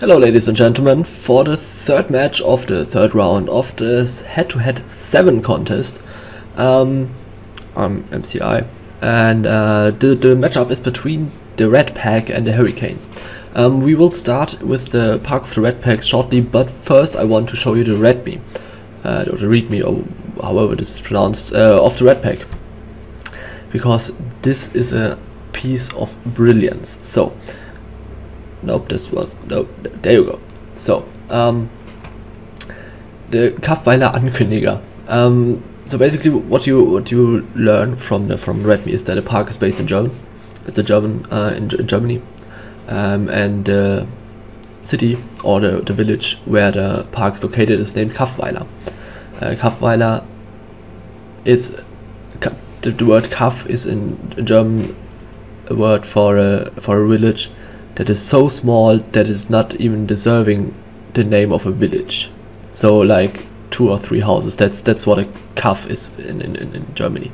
Hello ladies and gentlemen, for the third match of the third round of this H2H7 contest. I'm MCI, and the matchup is between the RatPack and the Hurricanes. We will start with the park of the RatPack shortly, but first I want to show you the README, or the README, or however this is pronounced, of the RatPack, because this is a piece of brilliance. So, nope, there you go. So, the Kaffweiler Ankündiger. So basically, what you learn from README is that the park is based in German. It's a German in Germany, and the city or the village where the park is located is named Kaffweiler. Kaffweiler is the word Kaff is in German a word for a village that is so small that is not even deserving the name of a village. So like 2 or 3 houses. That's what a Kaff is in Germany,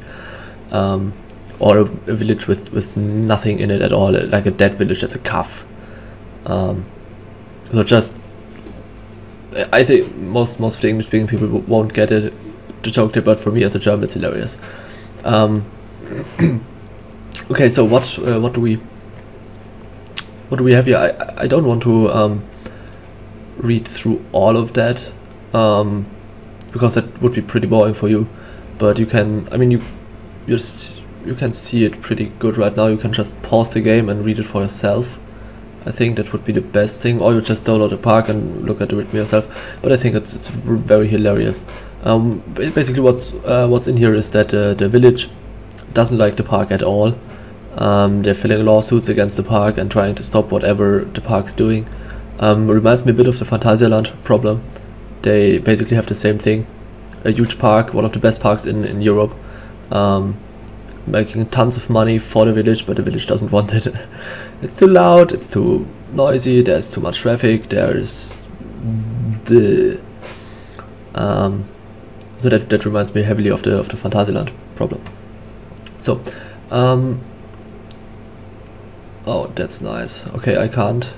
or a village with nothing in it at all, like a dead village. That's a Kaff. So just, I think most of the English speaking people won't get it, the joke there, but for me as a German it's hilarious. Okay, so what do we have here? I don't want to read through all of that, because that would be pretty boring for you. But you can, I mean, you can see it pretty good right now. You can just pause the game and read it for yourself. I think that would be the best thing, or you just download the park and look at the README yourself. But I think it's very hilarious. Basically, what's in here is that the village doesn't like the park at all. They're filing lawsuits against the park and trying to stop whatever the park's doing. Reminds me a bit of the Phantasialand problem. They basically have the same thing. A huge park, one of the best parks in Europe, making tons of money for the village, but the village doesn't want it. It's too loud, it's too noisy, there's too much traffic, there's the so that reminds me heavily of the Phantasialand problem. So oh, that's nice. Okay, I can't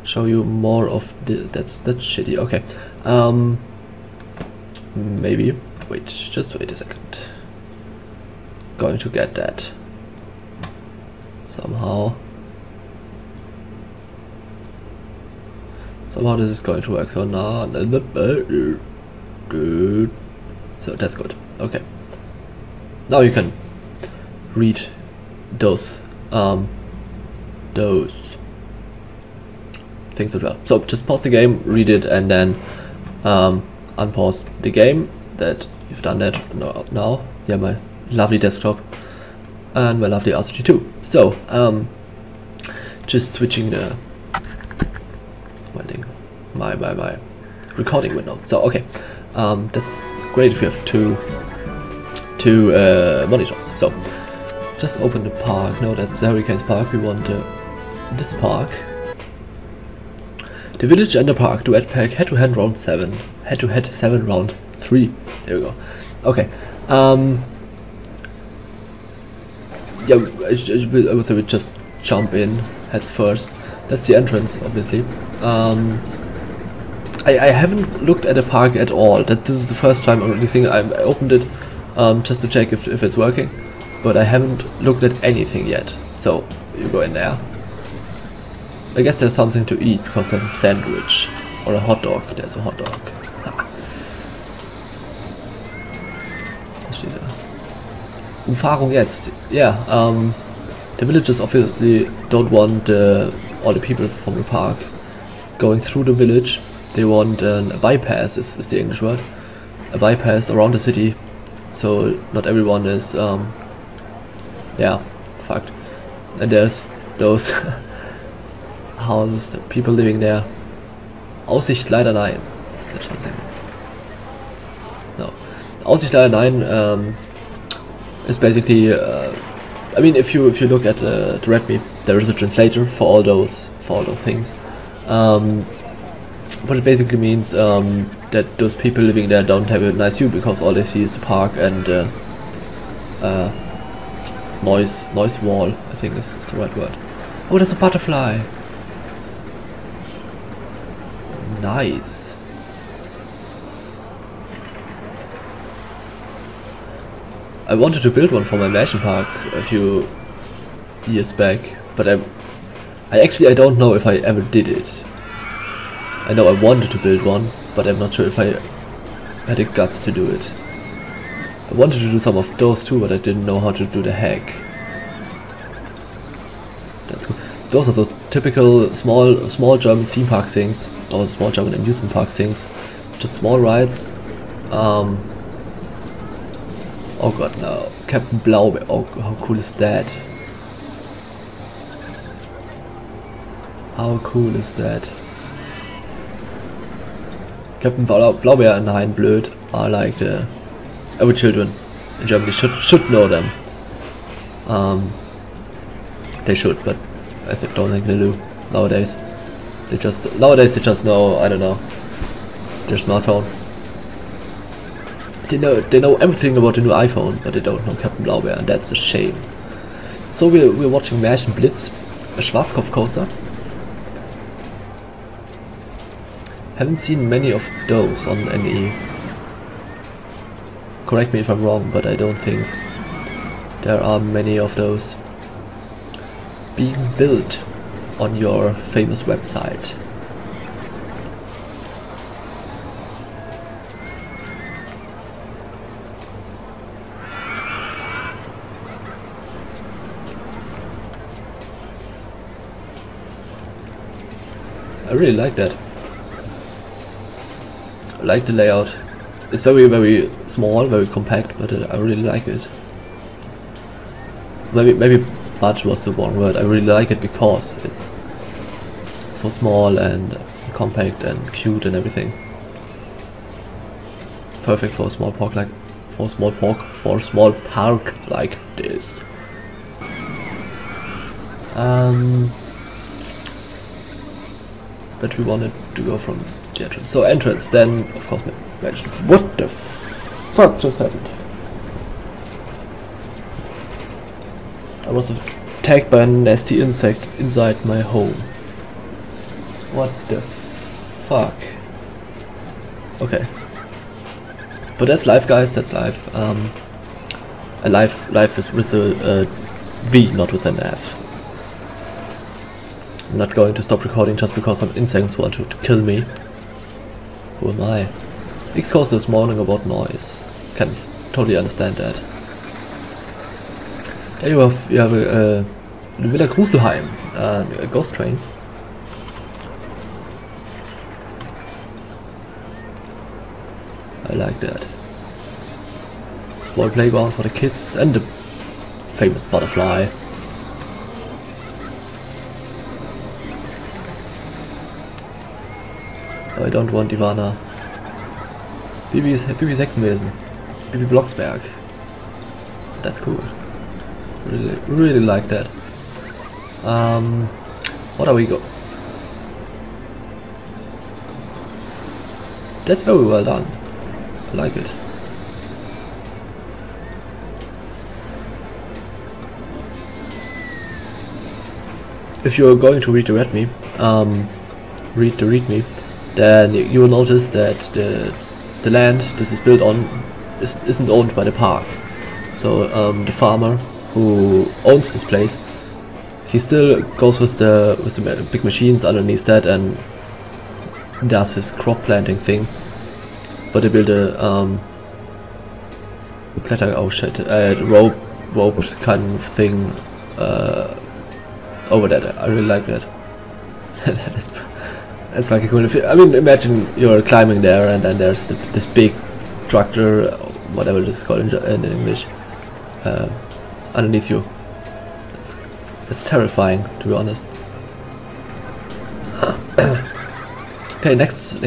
show you more of that's shitty. Okay, maybe just wait a second. Going to get that somehow this is going to work. So now, so that's good. Okay, now you can read those things as well. So just pause the game, read it, and then unpause the game. That you've done that now. Yeah, my lovely desktop and my lovely R3M3. So just switching the my recording window. So okay, that's great if you have two monitors. So just open the park. No, that's the Hurricanes park. We want this park. The village and the park. The RatPack head-to-head round 7. Head-to-head 7 round 3. There we go. Okay. Yeah, I would say we just jump in heads first. That's the entrance, obviously. I haven't looked at the park at all. This is the first time I'm releasing. I opened it just to check if it's working, but I haven't looked at anything yet. So you go in there. I guess there's something to eat because there's a sandwich or a hot dog. There's a hot dog. Umfahrung jetzt. Yeah, the villagers obviously don't want all the people from the park going through the village. They want a bypass, is the English word. A bypass around the city, so not everyone is, yeah, fucked. And there's those houses, people living there. Aussicht leider nein. Is that something? No. Aussicht leider nein is basically, I mean, if you look at the README, there is a translator for all those things. But it basically means that those people living there don't have a nice view because all they see is the park and noise wall, I think is the right word. Oh, there's a butterfly. Nice. I wanted to build one for my mansion park a few years back, but I don't know if I ever did it. I know I wanted to build one, but I'm not sure if I had the guts to do it. I wanted to do some of those too, but I didn't know how to do the hack. That's cool. Those are the typical small German theme park things, or small German amusement park things. Just small rides. Oh god, no. Captain Blaubeer. Oh, how cool is that? How cool is that? Captain Blaubeer and Hein Blöd are like the every children in Germany should know them. They should, but I don't think they do nowadays. They just know, I don't know, their smartphone. They know everything about the new iPhone, but they don't know Captain Blaubeer, and that's a shame. So we're watching Märchen Blitz, a Schwarzkopf coaster. Haven't seen many of those on NE. Correct me if I'm wrong, but I don't think there are many of those being built on your famous website. I really like that. I like the layout. It's very small, very compact, but I really like it. Maybe much was the wrong word. I really like it because it's so small and compact and cute and everything. Perfect for a small park like this. But we wanted to go from the entrance. So entrance, then of course mention. What the fuck just happened? I was attacked by a nasty insect inside my home. What the fuck? Okay. But that's life, guys, that's life. And life is with a V, not with an F. I'm not going to stop recording just because some insects want to kill me. Who am I? X-Coast this morning about noise. Can totally understand that. There you have a Villa Gruselheim, a ghost train. I like that. Small playground for the kids and the famous butterfly. I don't want Ivana. Bibi Sechsenwesen. Bibi Blocksberg. That's cool. Really like that. What are we go? That's very well done. I like it. If you're going to read the README, then you will notice that the land this is built on isn't owned by the park. So the farmer who owns this place, he still goes with the big machines underneath that and does his crop planting thing. But they build a rope kind of thing over that. I really like that. That's fucking cool. I mean, imagine you're climbing there and then there's this big tractor, whatever this is called in English, underneath you. That's terrifying, to be honest. Okay, next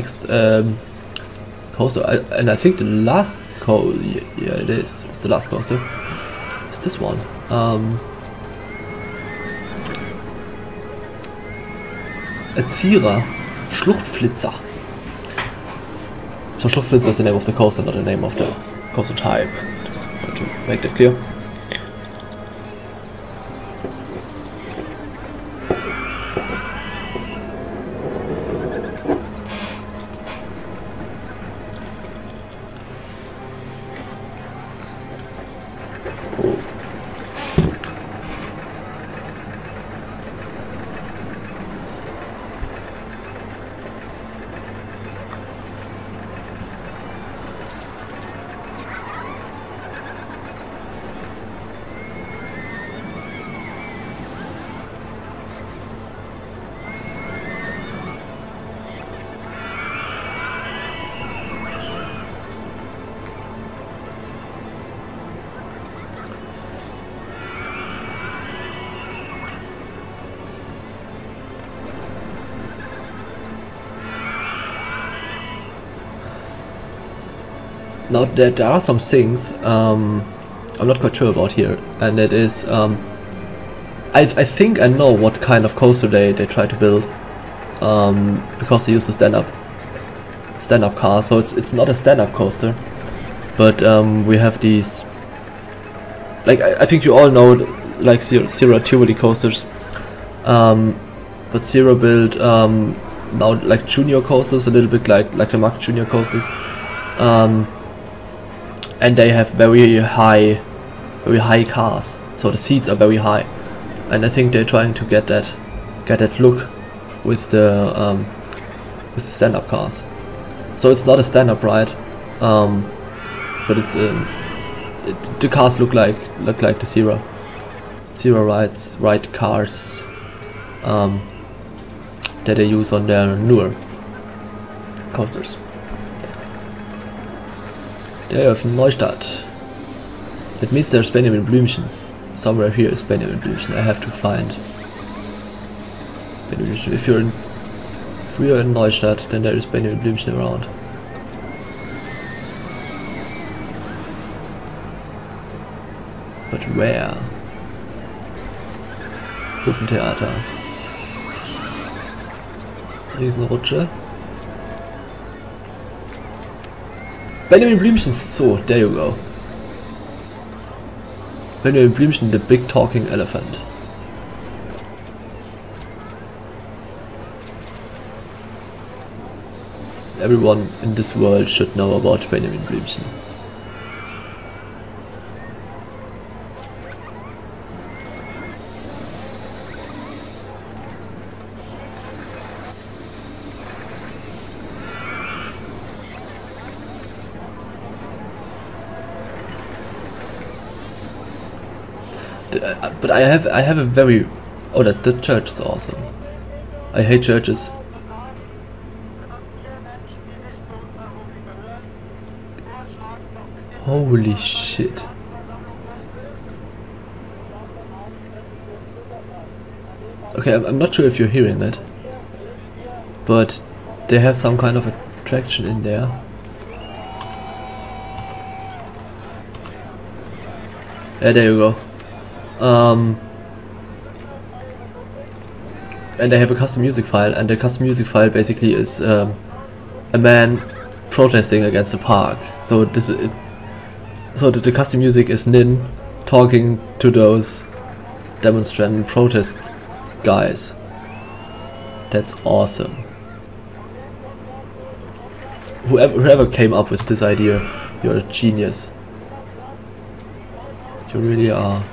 coaster, and I think the last yeah, it is. It's the last coaster. It's this one. Erzieher Schluchtflitzer. So Schluchtflitzer is the name of the coaster, not the name of the coaster type. Just want to make that clear. Now there are some things I'm not quite sure about here, and it is I think I know what kind of coaster they try to build, because they use the stand-up car. So it's not a stand-up coaster, but we have these, like I think you all know, like Zero Tivoli coasters, but Zero built now like junior coasters, a little bit like the Mack Junior coasters, and they have very high cars, so the seats are very high, and I think they're trying to get that look with the stand-up cars. So it's not a stand-up ride, but it's the cars look like the Zero ride cars that they use on their newer coasters. They have Neustadt. That means there's Benjamin Blümchen. Somewhere here is Benjamin Blümchen. I have to find Benjamin Blümchen. If we are in Neustadt, then there is Benjamin Blümchen around. But where? Puppentheater. Riesenrutsche. Benjamin Blümchen, so, there you go. Benjamin Blümchen, the big talking elephant. Everyone in this world should know about Benjamin Blümchen. But I have a very... Oh, the church is awesome. I hate churches. Holy shit. Okay, I'm not sure if you're hearing it, but they have some kind of attraction in there. Yeah, there you go. And they have a custom music file, and the custom music file basically is a man protesting against the park. So the custom music is Nin talking to those demonstrant protest guys. That's awesome. Whoever came up with this idea, you're a genius. You really are.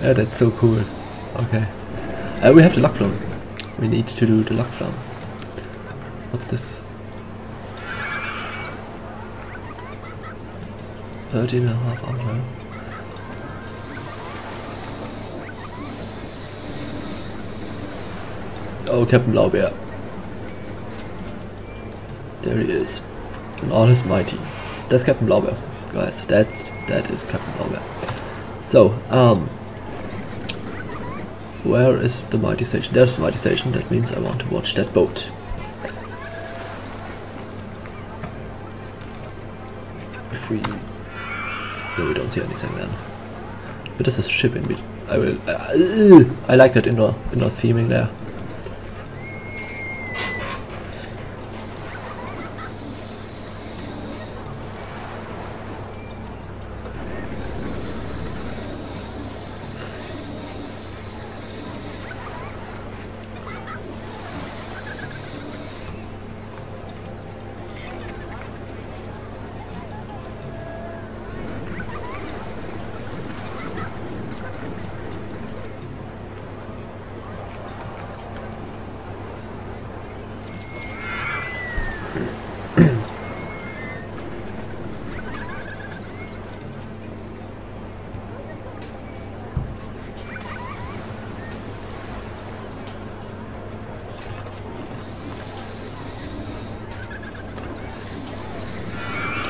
Yeah, that's so cool. Okay. We have the luck flam. We need to do the luck flam. What's this? 13.5 hours. Oh, Captain Blaubeer. There he is. In all his mighty. That's Captain Blaubeer, guys. That is Captain Blaubeer. So, where is the mighty station? There's the mighty station. That means I want to watch that boat. If we... No, we don't see anything then. But this is shipping. I like that indoor theming there.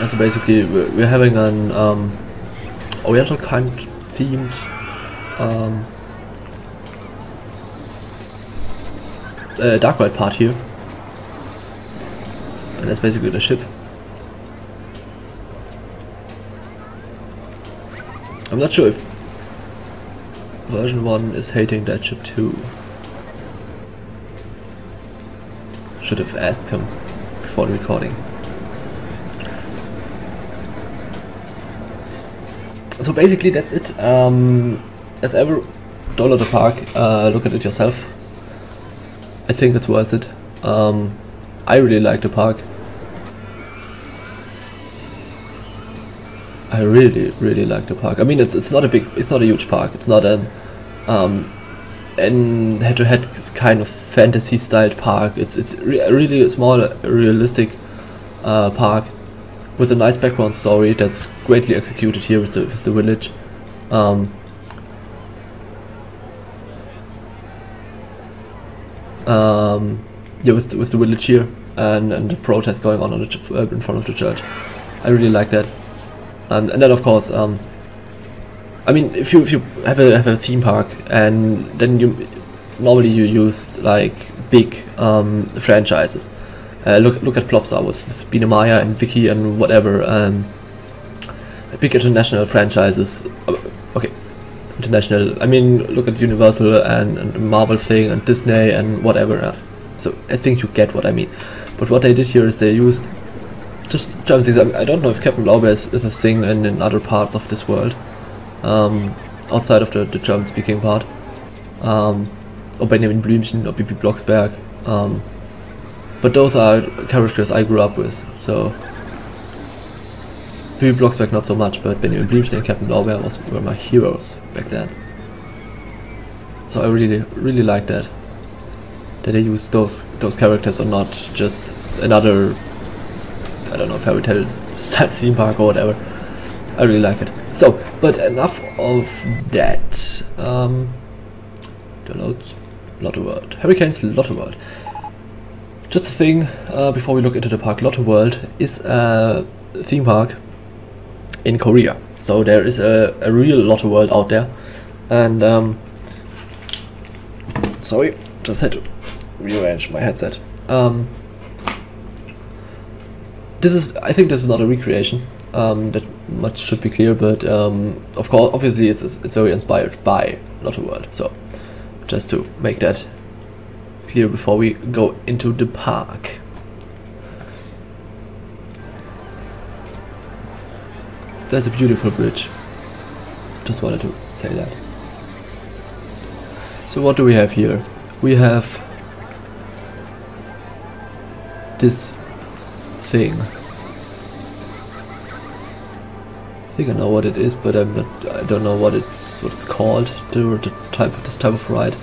So basically we're having an Oriental kind themed dark ride part here. and that's basically the ship. I'm not sure if version 1 is hating that ship too. Should have asked him before the recording. So basically that's it. As ever, download the park, look at it yourself. I think it's worth it. I really like the park. I really like the park. I mean, it's not a huge park. It's not an head-to-head kind of fantasy-styled park. It's really a small, realistic park with a nice background story that's greatly executed here with the village. Yeah, with the village here and the protest going on in front of the church. I really like that. And then of course, I mean, if you have a theme park and then you use like big franchises. Look at Plopsa with Biene Maya and Vicky and whatever. Big international franchises. Okay, international. I mean, look at Universal and Marvel thing and Disney and whatever. So I think you get what I mean. But what they did here is they used just German things. I don't know if Captain Blaubeer is a thing in other parts of this world, outside of the German-speaking part, or Benjamin Blümchen or Bibi Blocksberg. But those are characters I grew up with. So Bibi Blocksberg not so much, but Benjamin Blümchen and Captain Blaubeer were my heroes back then. So I really like that they use those characters and not just another, I don't know, fairy tale style theme park or whatever. I really like it. So, but enough of that. Downloads Lotto World. Hurricanes Lotto World. Just a thing before we look into the park. Lotto World is a theme park in Korea. So there is a real Lotto World out there. And sorry, just had to rearrange my headset. I think this is not a recreation. That much should be clear, but of course, obviously, it's very inspired by Lotto World. So, just to make that clear before we go into the park. There's a beautiful bridge. Just wanted to say that. So what do we have here? We have this thing. I think I know what it is, but I don't know what it's called. This type of ride.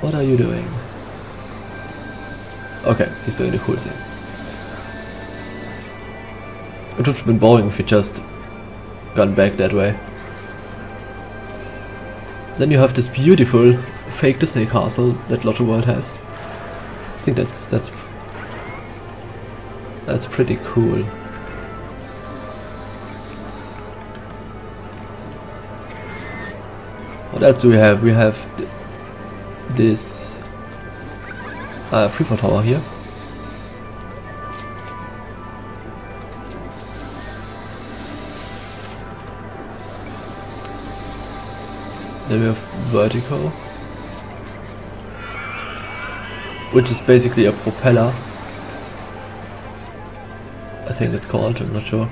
What are you doing? Okay, he's doing the cool thing. It would have been boring if he just gone back that way. Then you have this beautiful fake Disney castle that Lotto World has. I think that's pretty cool. What else do we have? We have this freefall tower here. Then we have vertical, which is basically a propeller. I think it's called, I'm not sure.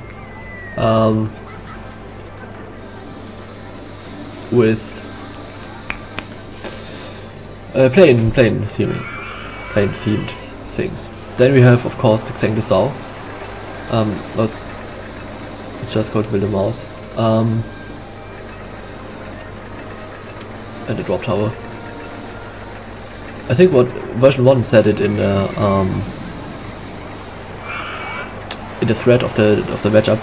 With plane themed things. Then we have, of course, the Xeng de Sao. It's just called Wilde Maus. And the drop tower. I think what version 1 said it in the thread of the matchup,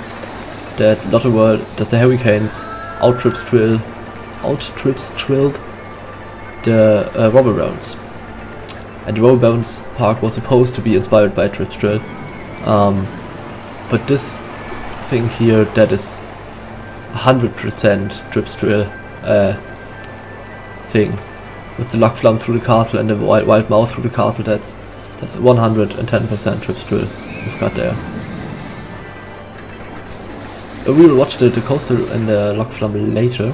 that Lotto World, that the Hurricanes outtrips drilled the Robber Barons. And the Robber Barons park was supposed to be inspired by Trips Drill. But this thing here, that is 100% Trips Drill thing with the Lockflam through the castle and the wild mouth through the castle. That's 110% trip drill we've got there. We will watch the coaster and the Lockflam later.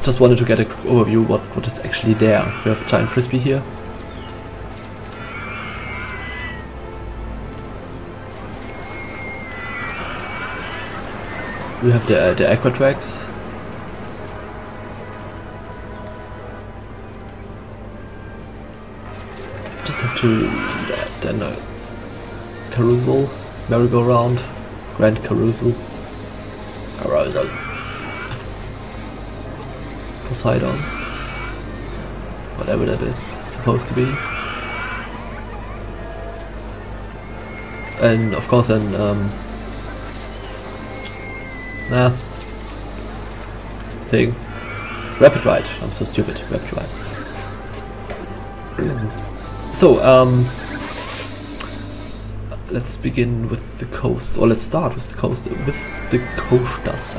Just wanted to get a quick overview what is actually there. We have a giant frisbee here. We have the aqua tracks. Just have to then a carousel, merry-go-round, grand carousel, Poseidons, whatever that is supposed to be, and of course then thing, rapid ride. I'm so stupid. Rapid ride. So let's begin with the coast, or let's start with the coaster. Coasters.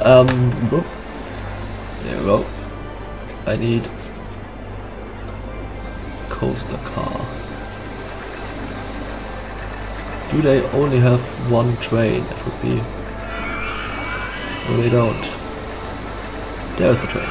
There we go. I need coaster car. Do they only have one train? That would be. No, they don't. There's the train.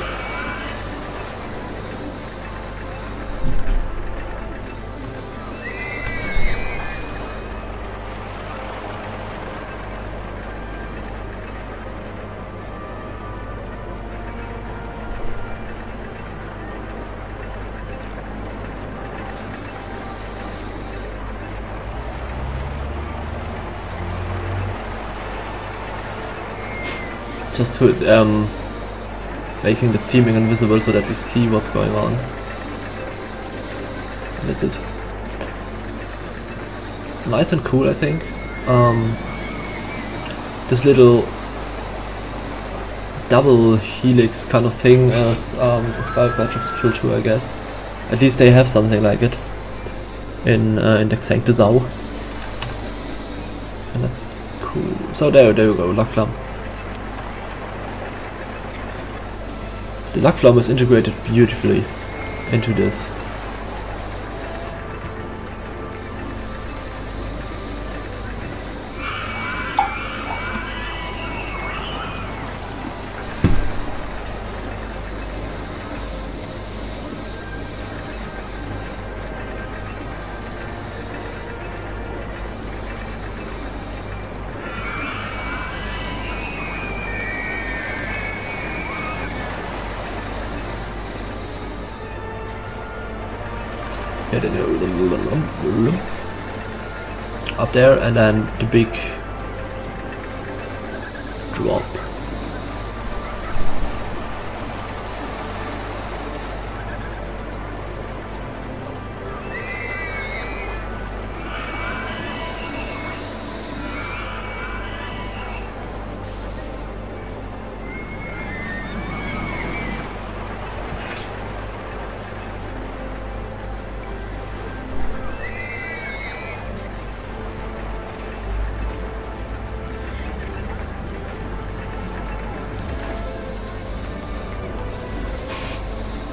Just to making the theming invisible so that we see what's going on. That's it. Nice and cool, I think. This little double helix kind of thing is inspired by Trips Drill 2, I guess. At least they have something like it in the Gesenkte Sau. And that's cool. So there we go, Lockflam. The Lockflam is integrated beautifully into this. Up there, and then the big drop.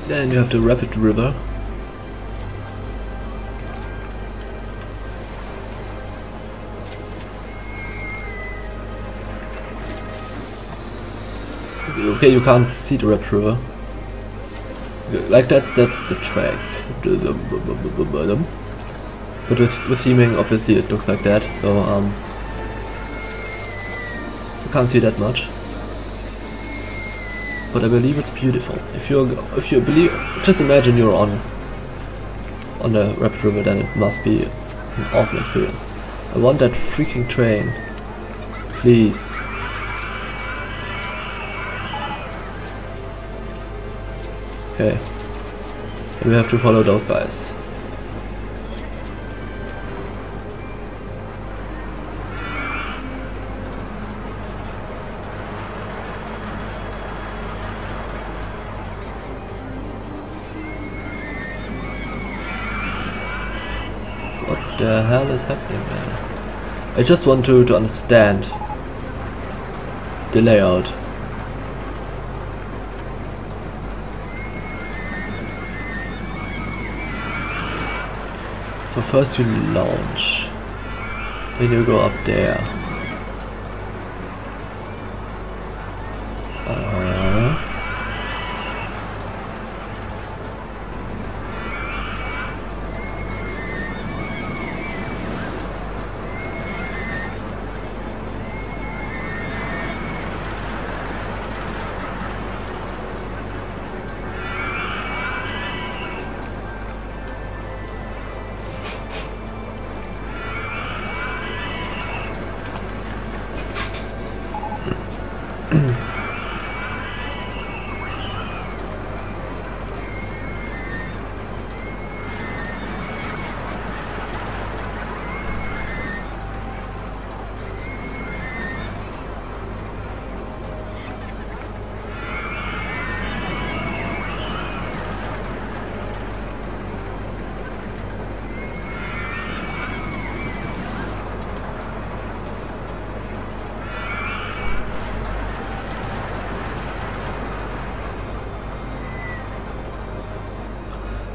Then you have the rapid river. Okay, you can't see the rapid river. Like that's the track. But with theming, obviously it looks like that. So you can't see that much. But I believe it's beautiful. If you believe, just imagine you're on the rapid river, then it must be an awesome experience. I want that freaking train, please. Okay, and we have to follow those guys. What the hell is happening, man? I just want to understand the layout. So first you launch, then you go up there.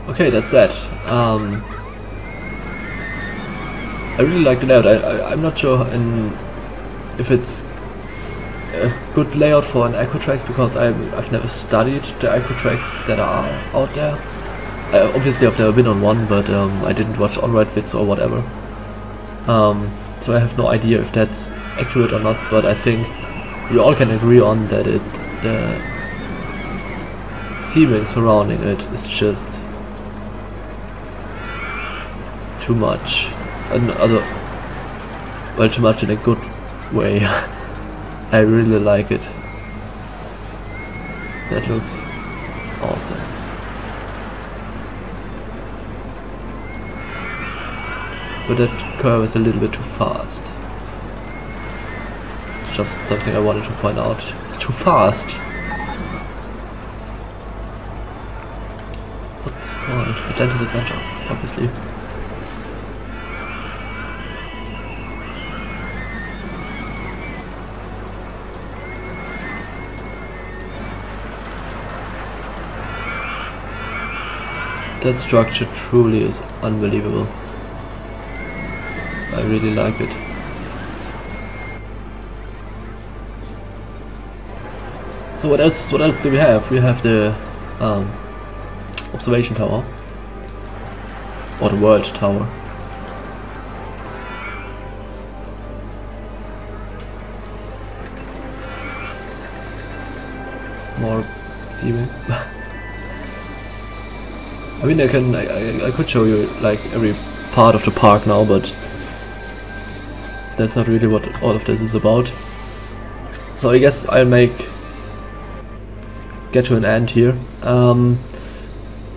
Okay, that's that. I really like the layout. I'm not sure if it's a good layout for an Aquatrax, because I've never studied the Aquatrax that are out there. Obviously I've never been on one, but I didn't watch on-ride vids or whatever. So I have no idea if that's accurate or not, but I think we all can agree on that the theming surrounding it is just too much, and well, too much in a good way. I really like it. That looks awesome. But that curve is a little bit too fast. Just something I wanted to point out. It's too fast. What's this called? Atlantis Adventure, obviously. That structure truly is unbelievable. I really like it. So what else do we have? We have the observation tower, or the world tower. More theming. I mean, I could show you like every part of the park now, but that's not really what all of this is about. So I guess I'll get to an end here.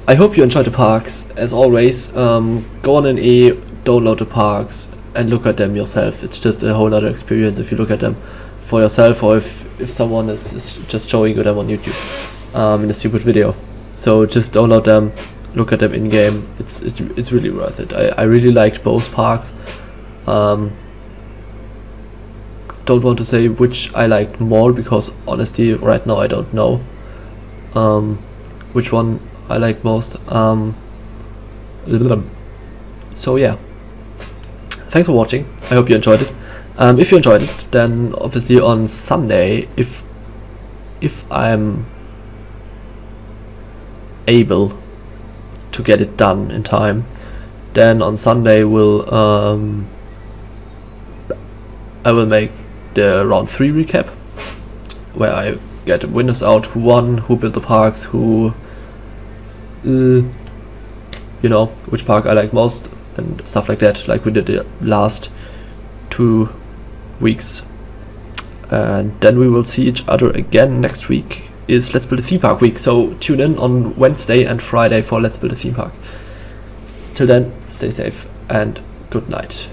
I hope you enjoyed the parks. As always, go on NE, download the parks and look at them yourself. It's just a whole other experience if you look at them for yourself, or if someone is just showing you them on YouTube in a stupid video. So just download them, look at them in game. It's really worth it. I really liked both parks. Don't want to say which I liked more, because honestly right now I don't know which one I liked most. So yeah, thanks for watching. I hope you enjoyed it. If you enjoyed it, then obviously on Sunday, if I'm able to get it done in time, then on Sunday I will make the round 3 recap, where I get winners out, who won, who built the parks, who you know, which park I like most and stuff like that, like we did the last 2 weeks. And then we will see each other again. Next week is Let's Build a Theme Park week, so tune in on Wednesday and Friday for Let's Build a Theme Park. Till then, stay safe and good night.